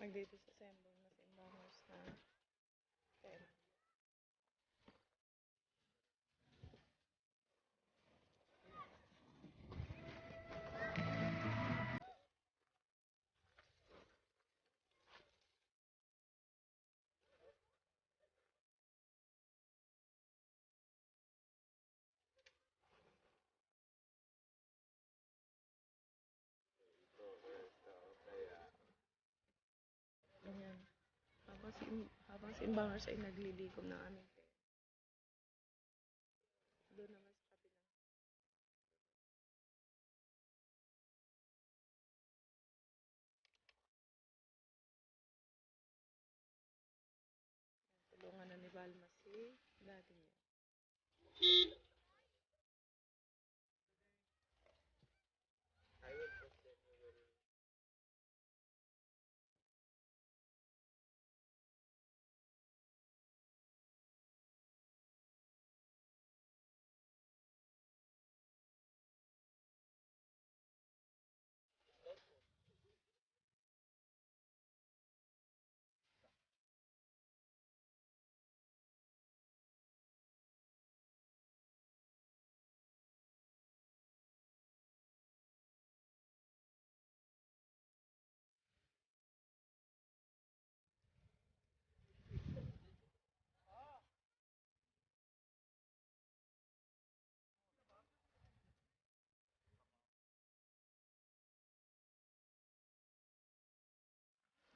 dito sa Sembong na Simbangers na tent. Ayan. Habang si Imbangers ay naglilikom ng aming tent. Doon naman sa kabilang. Tulungan na ni Balma si daddy niya.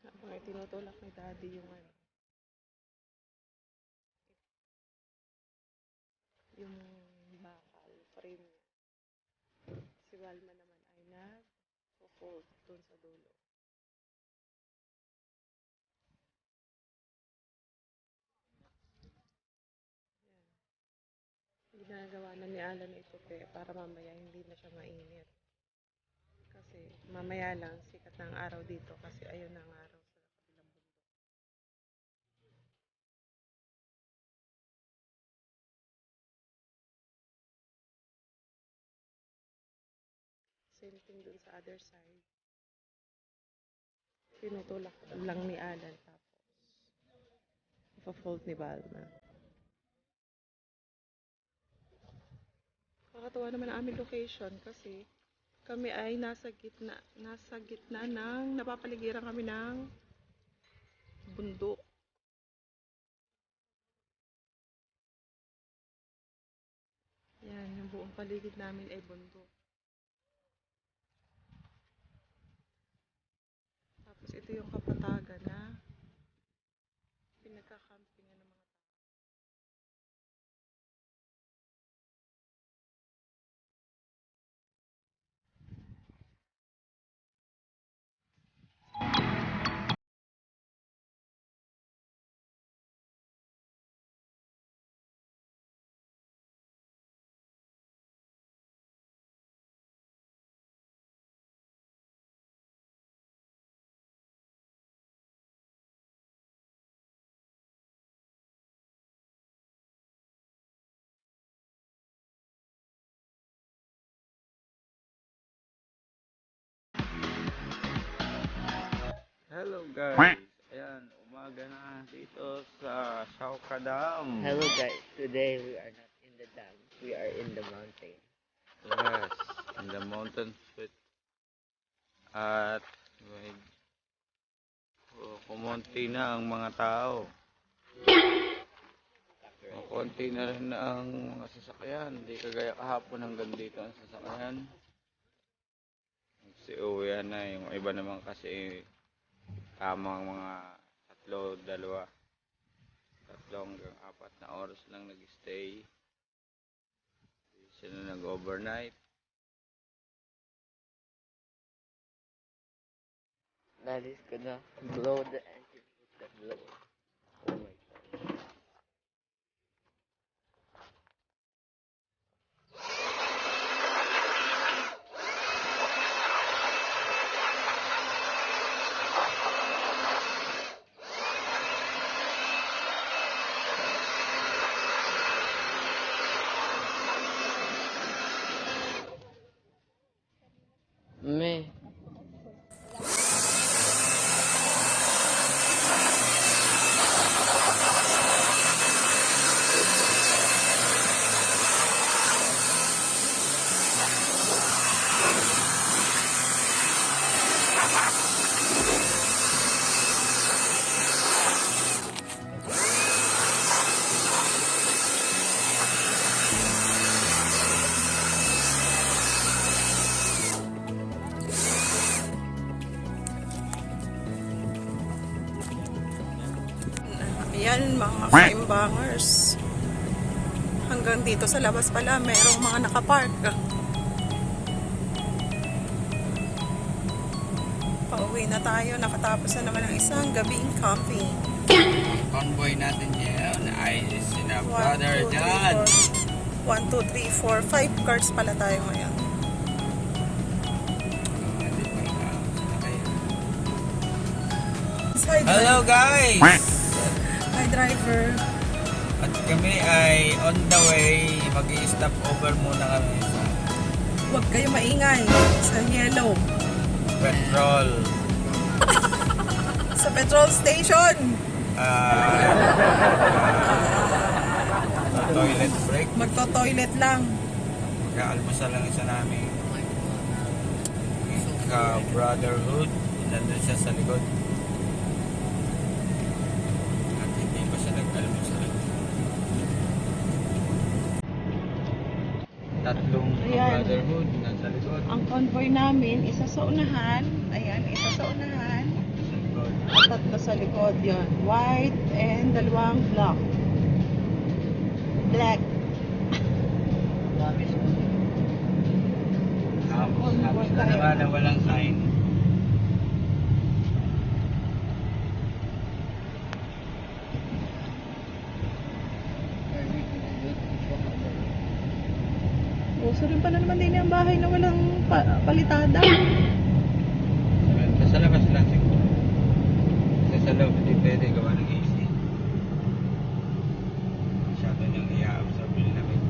Habang ay tinutulak ni daddy yung bakal frame niya. Si Balma naman ay nag-fold doon sa dulo. Ginagawa na ni Alan ito para mamaya hindi na siya mainit. Kasi mamaya lang sikat ng araw dito kasi ayun ang araw sa kabilang bundok. Same thing dun sa other side. Tinutulak lang ni Alan tapos ipa-fold ni Balma. Kakatuwa naman ang aming location kasi kami ay nasa gitna ng napapaligiran kami ng bundok. Yan, yung buong paligid namin ay bundok. Tapos ito yung kapatagan na pinagkakampingan ng mga tao. Hello guys, ayan, umaga na dito sa Sauka Dam. Hello guys, today we are not in the dam, we are in the mountain. Yes, in the mountain spit. At may kumonti na ang mga tao. Kumonti na rin ang mga sasakyan. Hindi kagaya kahapon hanggang dito ang sasakyan. Kasi uwihan na, yung iba naman kasi tamang mga tatlo hanggang 4 na oras lang nag-stay. Hindi sila nag-overnight. Nalis ko na blow the engine with the blower. Oh my god. Me. Ayan mga kaimbangers. Hanggang dito sa labas pala, mayroong mga nakapark. Pauwi na tayo. Nakatapos na naman ang isang gabing camping. Convoy natin yan ay sina Brother John. 1, 2, 3, 4, 5 cars pala tayo ngayon. Hello guys! Hi driver. At kami ay on the way. Mag-i-stop over muna kami sa Huwag kayo maingay sa yellow. petrol. Sa petrol station. Toilet break. Magto-toilet lang. Mag-aalmusal lang isa namin. Ka-brotherhood. Nandun siya sa likod. At hindi pa siya nag-almusal. Tatlong Ayan. brotherhood nasa likod. Ang convoy namin, isa sa unahan. Ayan, isa sa unahan. Sa likod. At tatlo sa likod yon. White and dalawang black. Black. Tapos na naman na walang sign. Uso rin pala naman din yung bahay na walang palitada. Sa labas lang siguro. Kasi sa loob hindi pwede gawa ng AC. Masyado niyang i-absorb yung lamig.